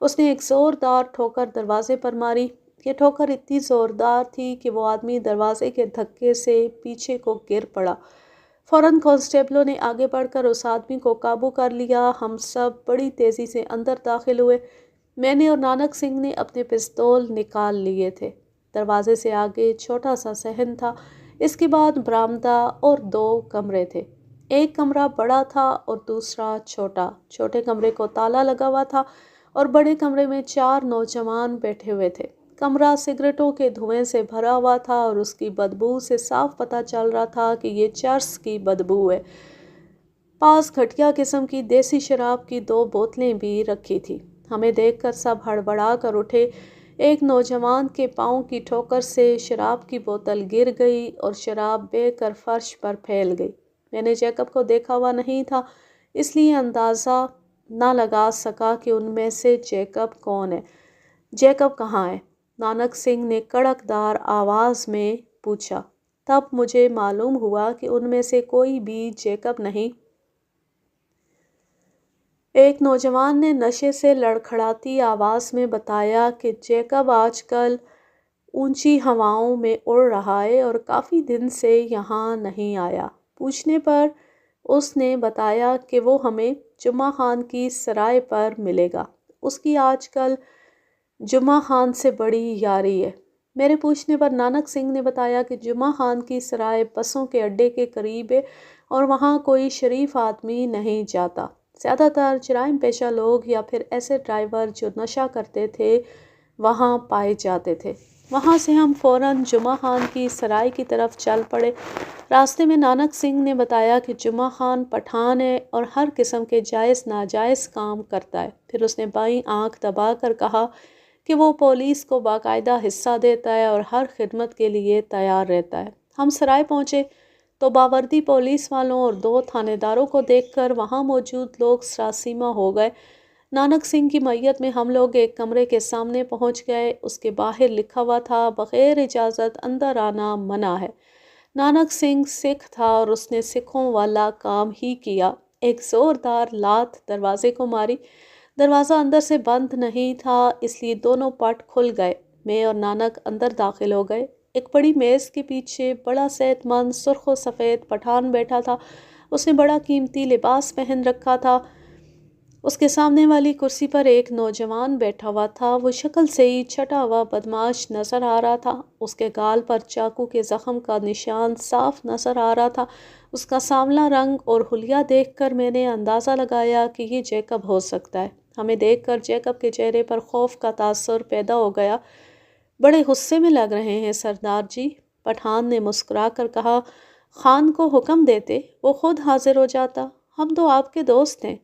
اس نے ایک زوردار ٹھوکر دروازے پر ماری۔ یہ ٹھوکر اتنی زوردار تھی کہ وہ آدمی دروازے کے دھکے سے پیچھے کو گر پڑا۔ فوراً کانسٹیبلوں نے آگے بڑھ کر اس آدمی کو قابو کر لیا۔ ہم سب بڑی تیزی سے اندر داخل ہوئے۔ میں نے اور نانک سنگھ نے اپنے پستول نکال لیے تھے۔ دروازے سے آگے چھوٹا سا صحن تھا۔ اس کے بعد برآمدہ اور 2 کمرے تھے۔ ایک کمرہ بڑا تھا اور دوسرا چھوٹا۔ چھوٹے کمرے کو تالا لگا ہوا تھا اور بڑے کمرے میں 4 نوجوان بیٹھے ہوئے تھے۔ کمرہ سگریٹوں کے دھوئیں سے بھرا ہوا تھا اور اس کی بدبو سے صاف پتہ چل رہا تھا کہ یہ چرس کی بدبو ہے۔ پاس گھٹیا قسم کی دیسی شراب کی 2 بوتلیں بھی رکھی تھی۔ ہمیں دیکھ کر سب ہڑبڑا کر اٹھے۔ ایک نوجوان کے پاؤں کی ٹھوکر سے شراب کی بوتل گر گئی اور شراب بہہ کر فرش پر پھیل گئی۔ میں نے جیکب کو دیکھا ہوا نہیں تھا، اس لیے اندازہ نہ لگا سکا کہ ان میں سے جیکب کون ہے۔ جیکب کہاں ہے؟ نانک سنگھ نے کڑک دار آواز میں پوچھا۔ تب مجھے معلوم ہوا کہ ان میں سے کوئی بھی جیکب نہیں۔ ایک نوجوان نے نشے سے لڑکھڑاتی آواز میں بتایا کہ جیکب آج کل اونچی ہواؤں میں اڑ رہا ہے اور کافی دن سے یہاں نہیں آیا۔ پوچھنے پر اس نے بتایا کہ وہ ہمیں جمعہ خان کی سرائے پر ملے گا۔ اس کی آج کل جمعہ خان سے بڑی یاری ہے۔ میرے پوچھنے پر نانک سنگھ نے بتایا کہ جمعہ خان کی سرائے بسوں کے اڈے کے قریب ہے اور وہاں کوئی شریف آدمی نہیں جاتا۔ زیادہ تر جرائم پیشہ لوگ یا پھر ایسے ڈرائیور جو نشہ کرتے تھے وہاں پائے جاتے تھے۔ وہاں سے ہم فوراً جمعہ خان کی سرائے کی طرف چل پڑے۔ راستے میں نانک سنگھ نے بتایا کہ جمعہ خان پٹھان ہے اور ہر قسم کے جائز ناجائز کام کرتا ہے۔ پھر اس نے بائیں آنکھ دبا کر کہا کہ وہ پولیس کو باقاعدہ حصہ دیتا ہے اور ہر خدمت کے لیے تیار رہتا ہے۔ ہم سرائے پہنچے تو باوردی پولیس والوں اور 2 تھانے داروں کو دیکھ کر وہاں موجود لوگ سراسیمہ ہو گئے۔ نانک سنگھ کی معیت میں ہم لوگ ایک کمرے کے سامنے پہنچ گئے۔ اس کے باہر لکھا ہوا تھا بغیر اجازت اندر آنا منع ہے۔ نانک سنگھ سکھ تھا اور اس نے سکھوں والا کام ہی کیا۔ ایک زوردار لات دروازے کو ماری۔ دروازہ اندر سے بند نہیں تھا، اس لیے دونوں پٹ کھل گئے۔ میں اور نانک اندر داخل ہو گئے۔ ایک بڑی میز کے پیچھے بڑا صحت مند سرخ و سفید پٹھان بیٹھا تھا۔ اس نے بڑا قیمتی لباس پہن رکھا تھا۔ اس کے سامنے والی کرسی پر ایک نوجوان بیٹھا ہوا تھا۔ وہ شکل سے ہی چھٹا ہوا بدمعاش نظر آ رہا تھا۔ اس کے گال پر چاقو کے زخم کا نشان صاف نظر آ رہا تھا۔ اس کا سانولا رنگ اور حلیہ دیکھ کر میں نے اندازہ لگایا کہ یہ جیکب ہو سکتا ہے۔ ہمیں دیکھ کر جیکب کے چہرے پر خوف کا تاثر پیدا ہو گیا۔ بڑے غصے میں لگ رہے ہیں سردار جی، پٹھان نے مسکرا کر کہا۔ خان کو حکم دیتے، وہ خود حاضر ہو جاتا۔ ہم تو آپ کے دوست ہیں،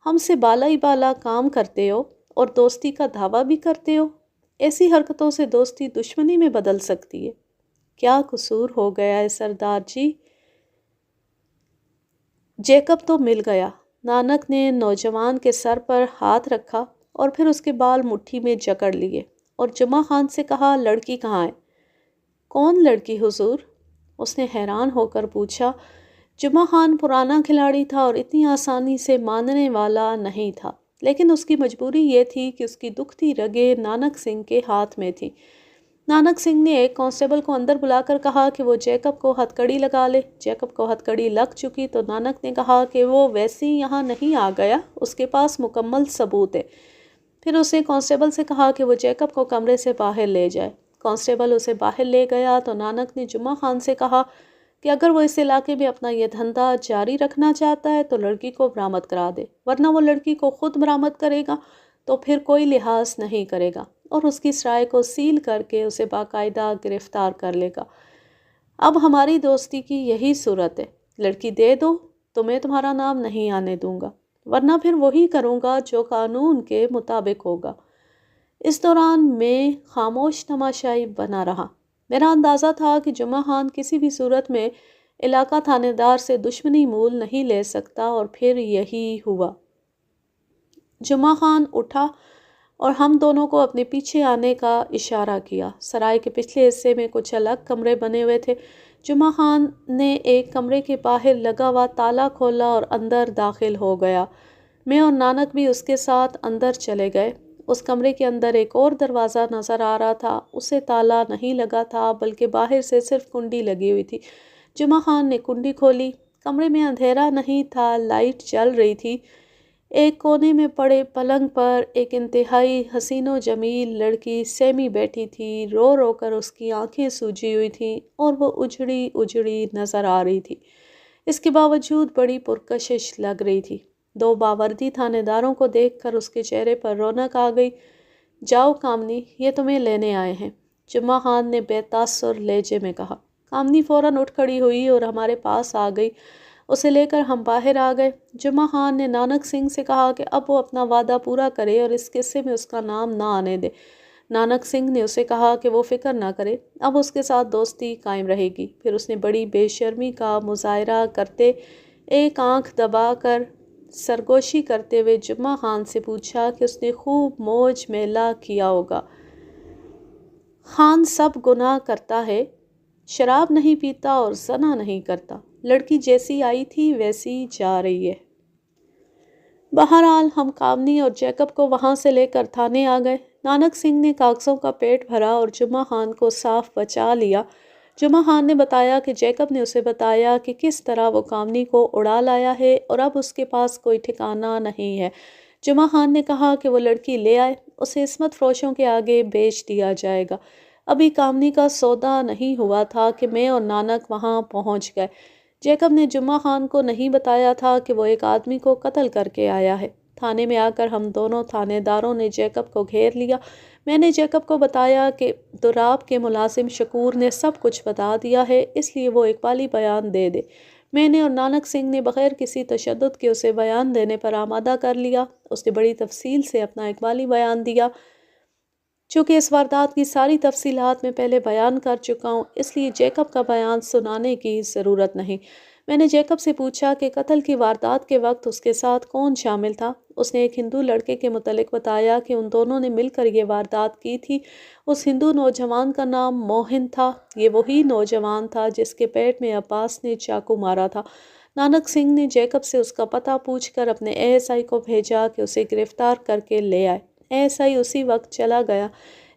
ہم سے بالا ہی بالا کام کرتے ہو اور دوستی کا دعویٰ بھی کرتے ہو۔ ایسی حرکتوں سے دوستی دشمنی میں بدل سکتی ہے۔ کیا قصور ہو گیا ہے سردار جی؟ جیکب تو مل گیا۔ نانک نے نوجوان کے سر پر ہاتھ رکھا اور پھر اس کے بال مٹھی میں جکڑ لیے اور جمعہ خان سے کہا، لڑکی کہاں ہے؟ کون لڑکی حضور؟ اس نے حیران ہو کر پوچھا۔ جمعہ خان پرانا کھلاڑی تھا اور اتنی آسانی سے ماننے والا نہیں تھا، لیکن اس کی مجبوری یہ تھی کہ اس کی دکھتی رگیں نانک سنگھ کے ہاتھ میں تھیں۔ نانک سنگھ نے ایک کانسٹیبل کو اندر بلا کر کہا کہ وہ جیکب کو ہتھ کڑی لگا لے۔ جیکب کو ہتھ کڑی لگ چکی تو نانک نے کہا کہ وہ ویسے ہی یہاں نہیں آ گیا، اس کے پاس مکمل ثبوت ہے۔ پھر اس نے کانسٹیبل سے کہا کہ وہ جیکب کو کمرے سے باہر لے جائے۔ کانسٹیبل اسے باہر لے گیا تو نانک نے جمعہ خان سے کہا کہ اگر وہ اس علاقے میں اپنا یہ دھندا جاری رکھنا چاہتا ہے تو لڑکی کو برآمد کرا دے، ورنہ وہ لڑکی کو خود برآمد کرے گا تو پھر کوئی لحاظ نہیں کرے گا اور اس کی سرائے کو سیل کر کے اسے باقاعدہ گرفتار کر لے گا۔ اب ہماری دوستی کی یہی صورت ہے، لڑکی دے دو تو میں تمہارا نام نہیں آنے دوں گا، ورنہ پھر وہی کروں گا جو قانون کے مطابق ہوگا۔ اس دوران میں خاموش تماشائی بنا رہا۔ میرا اندازہ تھا کہ جمعہ خان کسی بھی صورت میں علاقہ تھانے دار سے دشمنی مول نہیں لے سکتا، اور پھر یہی ہوا۔ جمعہ خان اٹھا اور ہم دونوں کو اپنے پیچھے آنے کا اشارہ کیا۔ سرائے کے پچھلے حصے میں کچھ الگ کمرے بنے ہوئے تھے۔ جمعہ خان نے ایک کمرے کے باہر لگا ہوا تالا کھولا اور اندر داخل ہو گیا۔ میں اور نانک بھی اس کے ساتھ اندر چلے گئے۔ اس کمرے کے اندر ایک اور دروازہ نظر آ رہا تھا، اسے تالا نہیں لگا تھا بلکہ باہر سے صرف کنڈی لگی ہوئی تھی۔ جمعہ خان نے کنڈی کھولی۔ کمرے میں اندھیرا نہیں تھا، لائٹ جل رہی تھی۔ ایک کونے میں پڑے پلنگ پر ایک انتہائی حسین و جمیل لڑکی سیمی بیٹھی تھی۔ رو رو کر اس کی آنکھیں سوجی ہوئی تھیں اور وہ اجڑی اجڑی نظر آ رہی تھی، اس کے باوجود بڑی پرکشش لگ رہی تھی۔ 2 باوردی تھانے داروں کو دیکھ کر اس کے چہرے پر رونق آ گئی۔ جاؤ کامنی، یہ تمہیں لینے آئے ہیں، جمعہ خان نے بے تاثر لہجے میں کہا۔ کامنی فوراً اٹھ کھڑی ہوئی اور ہمارے پاس آ گئی۔ اسے لے کر ہم باہر آ گئے۔ جمعہ خان نے نانک سنگھ سے کہا کہ اب وہ اپنا وعدہ پورا کرے اور اس قصے میں اس کا نام نہ آنے دے۔ نانک سنگھ نے اسے کہا کہ وہ فکر نہ کرے، اب اس کے ساتھ دوستی قائم رہے گی۔ پھر اس نے بڑی بے شرمی کا مظاہرہ کرتے ایک آنکھ دبا کر سرگوشی کرتے ہوئے جمعہ خان سے پوچھا کہ اس نے خوب موج میلہ کیا ہوگا۔ خان سب گناہ کرتا ہے، شراب نہیں پیتا اور زنا نہیں کرتا، لڑکی جیسی آئی تھی ویسی جا رہی ہے۔ بہرحال ہم کامنی اور جیکب کو وہاں سے لے کر تھانے آ گئے۔ نانک سنگھ نے کاغذوں کا پیٹ بھرا اور جمعہ خان کو صاف بچا لیا۔ جمعہ خان نے بتایا کہ جیکب نے اسے بتایا کہ کس طرح وہ کامنی کو اڑا لایا ہے اور اب اس کے پاس کوئی ٹھکانہ نہیں ہے۔ جمعہ خان نے کہا کہ وہ لڑکی لے آئے، اسے عصمت فروشوں کے آگے بیچ دیا جائے گا۔ ابھی کامنی کا سودا نہیں ہوا تھا کہ میں اور نانک وہاں پہنچ گئے۔ جیکب نے جمعہ خان کو نہیں بتایا تھا کہ وہ ایک آدمی کو قتل کر کے آیا ہے۔ تھانے میں آ کر ہم دونوں تھانے داروں نے جیکب کو گھیر لیا۔ میں نے جیکب کو بتایا کہ دراب کے ملازم شکور نے سب کچھ بتا دیا ہے، اس لیے وہ اقبالی بیان دے دے۔ میں نے اور نانک سنگھ نے بغیر کسی تشدد کے اسے بیان دینے پر آمادہ کر لیا۔ اس نے بڑی تفصیل سے اپنا اقبالی بیان دیا۔ چونکہ اس واردات کی ساری تفصیلات میں پہلے بیان کر چکا ہوں، اس لیے جیکب کا بیان سنانے کی ضرورت نہیں۔ میں نے جیکب سے پوچھا کہ قتل کی واردات کے وقت اس کے ساتھ کون شامل تھا۔ اس نے ایک ہندو لڑکے کے متعلق بتایا کہ ان دونوں نے مل کر یہ واردات کی تھی۔ اس ہندو نوجوان کا نام موہن تھا۔ یہ وہی نوجوان تھا جس کے پیٹ میں عباس نے چاقو مارا تھا۔ نانک سنگھ نے جیکب سے اس کا پتہ پوچھ کر اپنے ASI کو بھیجا کہ اسے گرفتار کر کے لے آئے۔ ASI اسی وقت چلا گیا۔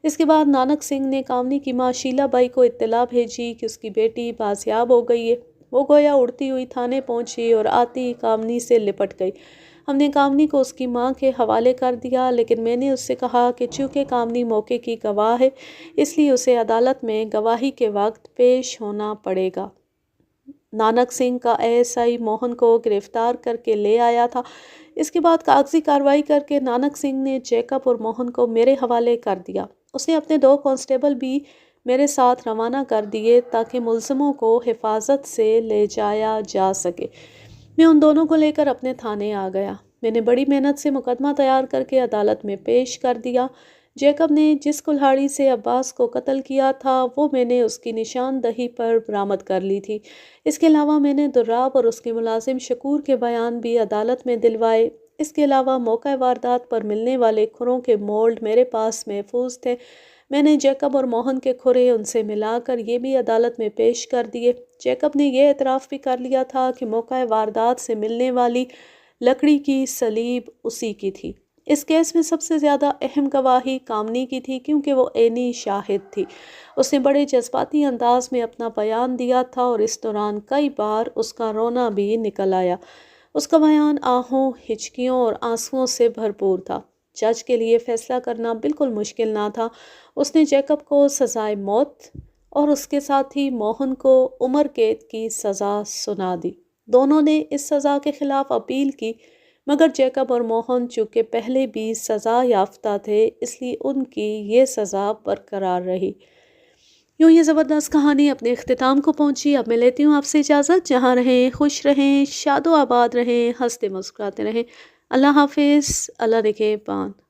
اس کے بعد نانک سنگھ نے کامنی کی ماں شیلا بائی کو اطلاع بھیجی کہ اس کی بیٹی بازیاب ہو گئی ہے۔ وہ گویا اڑتی ہوئی تھانے پہنچی اور آتی کامنی سے لپٹ گئی۔ ہم نے کامنی کو اس کی ماں کے حوالے کر دیا، لیکن میں نے اس سے کہا کہ چونکہ کامنی موقع کی گواہ ہے، اس لیے اسے عدالت میں گواہی کے وقت پیش ہونا پڑے گا۔ نانک سنگھ کا ASI موہن کو گرفتار کر کے لے آیا تھا۔ اس کے بعد کاغذی کارروائی کر کے نانک سنگھ نے جیکب اور موہن کو میرے حوالے کر دیا۔ اس نے اپنے 2 کانسٹیبل بھی میرے ساتھ روانہ کر دیے تاکہ ملزموں کو حفاظت سے لے جایا جا سکے۔ میں ان دونوں کو لے کر اپنے تھانے آ گیا۔ میں نے بڑی محنت سے مقدمہ تیار کر کے عدالت میں پیش کر دیا۔ جیکب نے جس کلہاڑی سے عباس کو قتل کیا تھا وہ میں نے اس کی نشاندہی پر برآمد کر لی تھی۔ اس کے علاوہ میں نے دراب اور اس کے ملازم شکور کے بیان بھی عدالت میں دلوائے۔ اس کے علاوہ موقع واردات پر ملنے والے کھروں کے مولڈ میرے پاس محفوظ تھے۔ میں نے جیکب اور موہن کے کھرے ان سے ملا کر یہ بھی عدالت میں پیش کر دیے۔ جیکب نے یہ اعتراف بھی کر لیا تھا کہ موقع واردات سے ملنے والی لکڑی کی سلیب اسی کی تھی۔ اس کیس میں سب سے زیادہ اہم گواہی کامنی کی تھی کیونکہ وہ عینی شاہد تھی۔ اس نے بڑے جذباتی انداز میں اپنا بیان دیا تھا اور اس دوران کئی بار اس کا رونا بھی نکل آیا۔ اس کا بیان آہوں، ہچکیوں اور آنسوؤں سے بھرپور تھا۔ جج کے لیے فیصلہ کرنا بالکل مشکل نہ تھا۔ اس نے جیکب کو سزائے موت اور اس کے ساتھی موہن کو عمر قید کی سزا سنا دی۔ دونوں نے اس سزا کے خلاف اپیل کی، مگر جیکب اور موہن چونکہ پہلے بھی سزا یافتہ تھے اس لیے ان کی یہ سزا برقرار رہی۔ یوں یہ زبردست کہانی اپنے اختتام کو پہنچی۔ اب میں لیتی ہوں آپ سے اجازت۔ جہاں رہیں خوش رہیں، شاد و آباد رہیں، ہنستے مسکراتے رہیں۔ اللہ حافظ، اللہ نگہبان۔